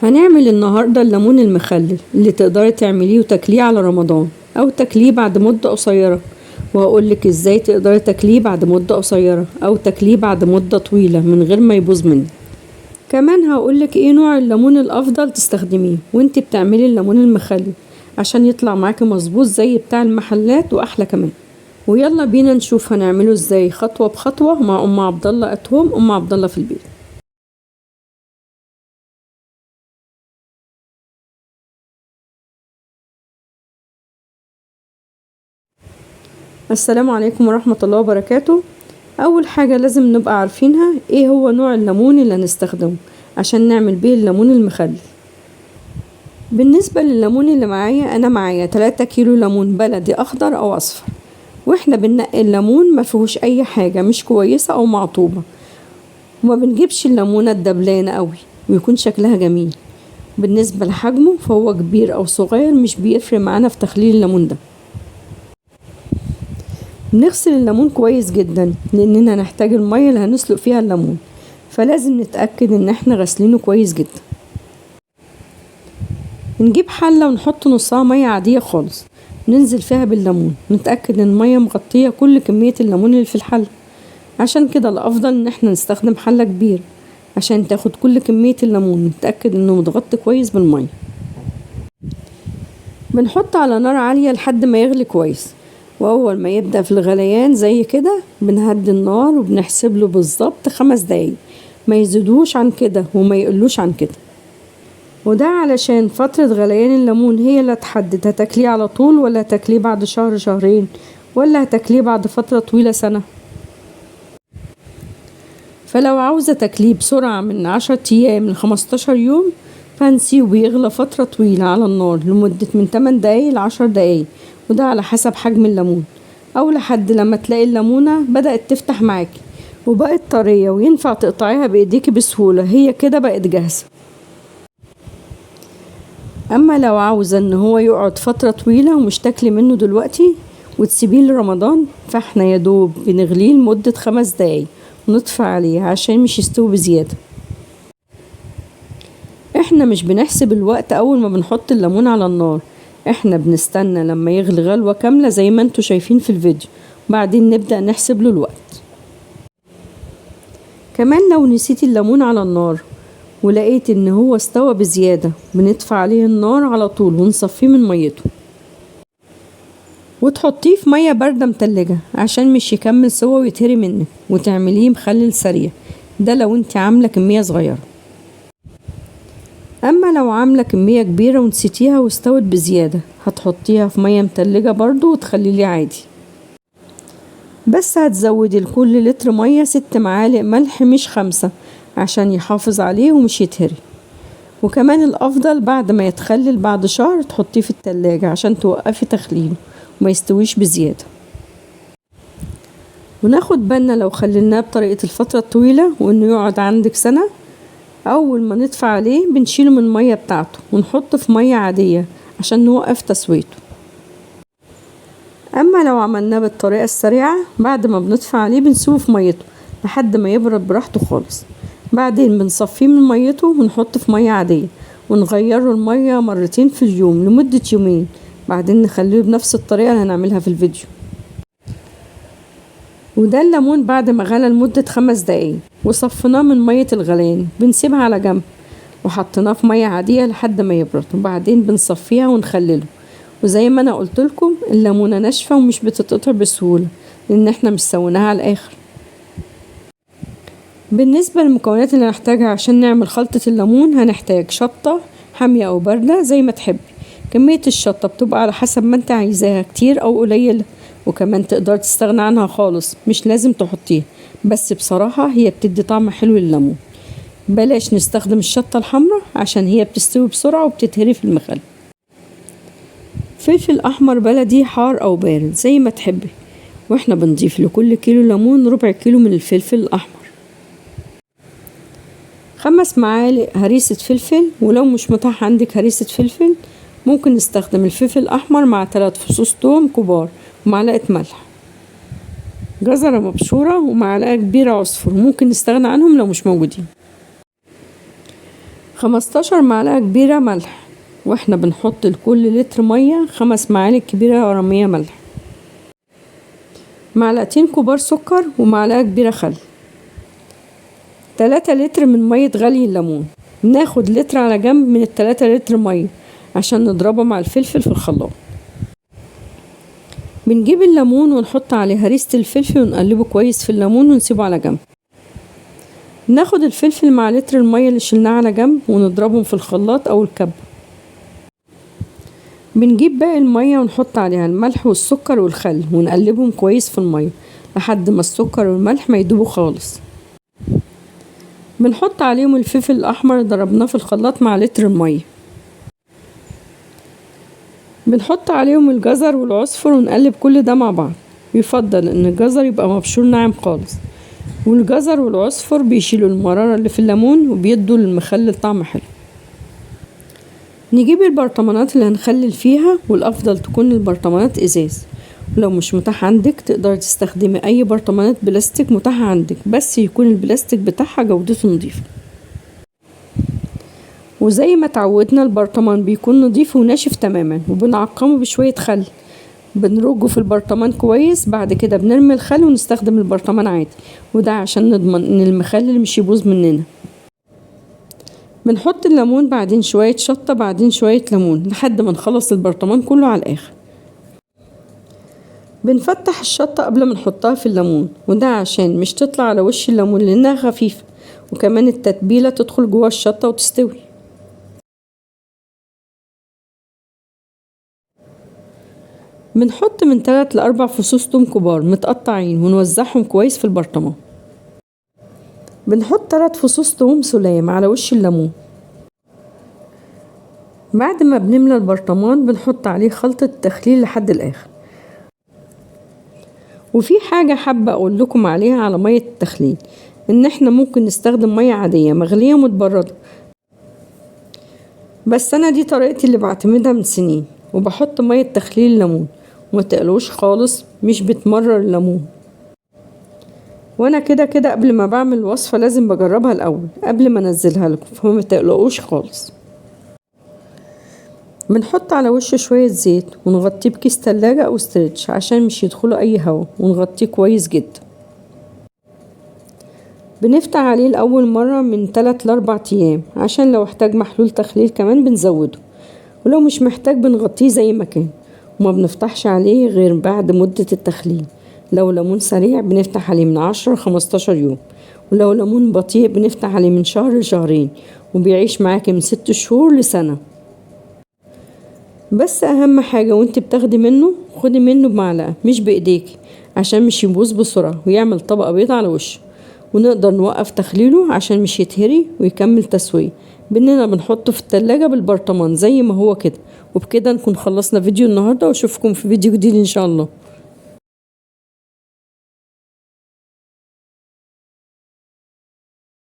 هنعمل النهاردة الليمون المخلل اللي تقدري تعمليه وتاكليه على رمضان أو تاكليه بعد مدة قصيرة، وهقولك ازاي تقدري تاكليه بعد مدة قصيرة أو تاكليه بعد مدة طويلة من غير ما يبوظ منك. كمان هقولك ايه نوع الليمون الأفضل تستخدميه وانت بتعملي الليمون المخلل عشان يطلع معاكي مظبوط زي بتاع المحلات وأحلى كمان. ويلا بينا نشوف هنعمله ازاي خطوة بخطوة مع أم عبد الله أتهم أم عبد الله في البيت. السلام عليكم ورحمة الله وبركاته. أول حاجة لازم نبقى عارفينها ايه هو نوع الليمون اللي هنستخدمه عشان نعمل بيه الليمون المخلل. بالنسبة للليمون اللي معايا أنا معايا 3 كيلو ليمون بلدي أخضر أو أصفر، واحنا بننقي الليمون ما فيهوش أي حاجة مش كويسة أو معطوبة، وما بنجيبش الليمونة الدبلانة قوي ويكون شكلها جميل. بالنسبة لحجمه فهو كبير أو صغير مش بيفرق معانا في تخليل الليمون ده. بنغسل الليمون كويس جدا لاننا هنحتاج المية اللي هنسلق فيها الليمون، فلازم نتأكد ان احنا غسلينه كويس جدا. نجيب حلة ونحط نصها مية عادية خالص، ننزل فيها بالليمون، نتأكد ان المية مغطية كل كمية الليمون اللي في الحلة. عشان كده الافضل ان احنا نستخدم حلة كبيرة عشان تاخد كل كمية الليمون، نتأكد انه متغطي كويس بالمية. بنحط على نار عالية لحد ما يغلي كويس، واول ما يبدأ في الغليان زي كده بنهدي النار وبنحسب له بالظبط 5 دقايق، ما يزيدوش عن كده وما يقلوش عن كده. وده علشان فترة غليان الليمون هي اللي تحدد هتاكليه على طول ولا هتاكليه بعد شهر شهرين ولا هتاكليه بعد فترة طويلة سنة. فلو عاوزة تاكليه بسرعة من 10 أيام ل15 يوم فهنسيبه يغلى فترة طويلة على النار لمدة من 8 دقايق ل10 دقايق، وده على حسب حجم الليمون، أو لحد لما تلاقي الليمونة بدأت تفتح معاكي وبقت طرية وينفع تقطعيها بإيديكي بسهولة، هي كده بقت جاهزة. أما لو عاوزة إن هو يقعد فترة طويلة ومش تاكلي منه دلوقتي وتسيبيه لرمضان، فاحنا يدوب بنغليه لمدة 5 دقايق ونطفي عليه عشان مش يستوي بزيادة. احنا مش بنحسب الوقت اول ما بنحط الليمون على النار، احنا بنستنى لما يغلي غلوة كاملة زي ما انتوا شايفين في الفيديو، بعدين نبدأ نحسب له الوقت. كمان لو نسيتي الليمون على النار ولقيت ان هو استوى بزيادة بنطفي عليه النار على طول ونصفيه من ميته وتحطيه في مية باردة متلجة عشان مش يكمل سوا ويتهري منك، وتعمليه مخلل سريع، ده لو انت عاملة كمية صغيرة. اما لو عاملة كمية كبيرة ونسيتيها واستوت بزيادة هتحطيها في مية متلجة برضو وتخليليه عادي، بس هتزودي لكل لتر مية 6 معالق ملح مش 5 عشان يحافظ عليه ومش يتهري. وكمان الافضل بعد ما يتخلل بعد شهر تحطيه في التلاجة عشان توقفي تخليله وما يستويش بزيادة. وناخد بالنا لو خليناه بطريقة الفترة الطويلة وانه يقعد عندك سنة، اول ما نطفي عليه بنشيله من المية بتاعته ونحطه في مية عادية عشان نوقف تسويته. اما لو عملناه بالطريقة السريعة بعد ما بنطفي عليه بنسيبه في ميته لحد ما يبرد براحته خالص، بعدين بنصفيه من ميته ونحطه في مية عادية ونغيره المية مرتين في اليوم لمدة يومين، بعدين نخليه بنفس الطريقة اللي هنعملها في الفيديو. وده الليمون بعد ما غلى لمدة 5 دقايق وصفناه من مية الغليان بنسيبها على جنب وحطيناه في مية عادية لحد ما يبرد، وبعدين بنصفيها ونخلله. وزي ما انا قلتلكم الليمونة ناشفة ومش بتتقطع بسهولة لان احنا مش سويناها على الاخر. بالنسبة للمكونات اللي هنحتاجها عشان نعمل خلطة الليمون هنحتاج شطة حامية او باردة زي ما تحبي، كمية الشطة بتبقى على حسب ما انت عايزاها كتير او قليلة، وكمان تقدر تستغنى عنها خالص مش لازم تحطيها، بس بصراحة هي بتدي طعم حلو للليمون. بلاش نستخدم الشطة الحمراء عشان هي بتستوي بسرعة وبتتهري في المخلل. فلفل احمر بلدي حار او بارد زي ما تحبي، واحنا بنضيف لكل كيلو ليمون ربع كيلو من الفلفل الاحمر. 5 معالق هريسة فلفل، ولو مش متاح عندك هريسة فلفل ممكن نستخدم الفلفل الأحمر مع 3 فصوص توم كبار ومعلقة ملح. جزرة مبشورة ومعلقة كبيرة عصفر ممكن نستغنى عنهم لو مش موجودين. 15 معلقة كبيرة ملح، واحنا بنحط لكل لتر مية 5 معالق كبيرة رمية ملح، معلقتين كبار سكر ومعلقة كبيرة خل، 3 لتر من مية غلي الليمون. ناخد لتر على جنب من ال3 لتر مية عشان نضربه مع الفلفل في الخلاط. بنجيب الليمون ونحط عليه هريسة الفلفل ونقلبه كويس في الليمون ونسيبه على جنب. ناخد الفلفل مع لتر المية اللي شلناه على جنب ونضربهم في الخلاط او الكب. بنجيب باقي المية ونحط عليها الملح والسكر والخل ونقلبهم كويس في المية لحد ما السكر والملح ما يدوبوا خالص. بنحط عليهم الفلفل الأحمر ضربناه في الخلاط مع لتر المية. بنحط عليهم الجزر والعصفر ونقلب كل ده مع بعض. يفضل ان الجزر يبقى مبشور ناعم خالص، والجزر والعصفر بيشيلوا المرارة اللي في الليمون وبيدوا للمخلل طعم حلو. نجيب البرطمانات اللي هنخلل فيها، والأفضل تكون البرطمانات إزاز، ولو مش متاح عندك تقدر تستخدمي أي برطمانات بلاستيك متاحة عندك، بس يكون البلاستيك بتاعها جودته نظيفة. وزي ما تعودنا البرطمان بيكون نظيف وناشف تماما، وبنعقمه بشوية خل، بنرجه في البرطمان كويس. بعد كده بنرمي الخل ونستخدم البرطمان عادي، وده عشان نضمن ان المخلل مش يبوظ مننا. بنحط الليمون، بعدين شوية شطة، بعدين شوية ليمون، لحد ما نخلص البرطمان كله على الآخر. بنفتح الشطة قبل ما نحطها في الليمون، وده عشان مش تطلع على وش الليمون لأنها خفيفة، وكمان التتبيلة تدخل جوا الشطة وتستوي. بنحط من 3 ل4 فصوص توم كبار متقطعين ونوزعهم كويس في البرطمان. بنحط 3 فصوص توم سلام على وش الليمون. بعد ما بنملى البرطمان بنحط عليه خلطة التخليل لحد الآخر. وفي حاجة حابة أقول لكم عليها على مية التخليل، إن إحنا ممكن نستخدم مية عادية مغلية متبردة، بس أنا دي طريقتي اللي بعتمدها من سنين، وبحط مية تخليل الليمون وما تقلوش خالص، مش بتمرر الليمون. وانا كده قبل ما بعمل الوصفة لازم بجربها الاول قبل ما انزلها لكم، فما تقلقوش خالص. بنحط على وشه شوية زيت ونغطيه بكيس تلاجة او ستريتش عشان مش يدخله اي هوا، ونغطيه كويس جدا. بنفتح عليه لأول مرة من 3 ل4 أيام، عشان لو احتاج محلول تخليل كمان بنزوده، ولو مش محتاج بنغطيه زي ما كان، وما بنفتحش عليه غير بعد مدة التخليل. لو ليمون سريع بنفتح عليه من 10 ل 15 يوم، ولو ليمون بطيء بنفتح عليه من شهر لشهرين، وبيعيش معاكي من 6 شهور لسنة. بس أهم حاجة وانت بتاخدي منه، خدي منه بمعلقة مش بإيديكي، عشان مش يبوظ بسرعة ويعمل طبقة بيضة على وشه، ونقدر نوقف تخليله عشان مش يتهري ويكمل تسوية. بإننا بنحطه في التلاجة بالبرطمان زي ما هو كده. وبكده نكون خلصنا فيديو النهاردة، واشوفكم في فيديو جديد إن شاء الله.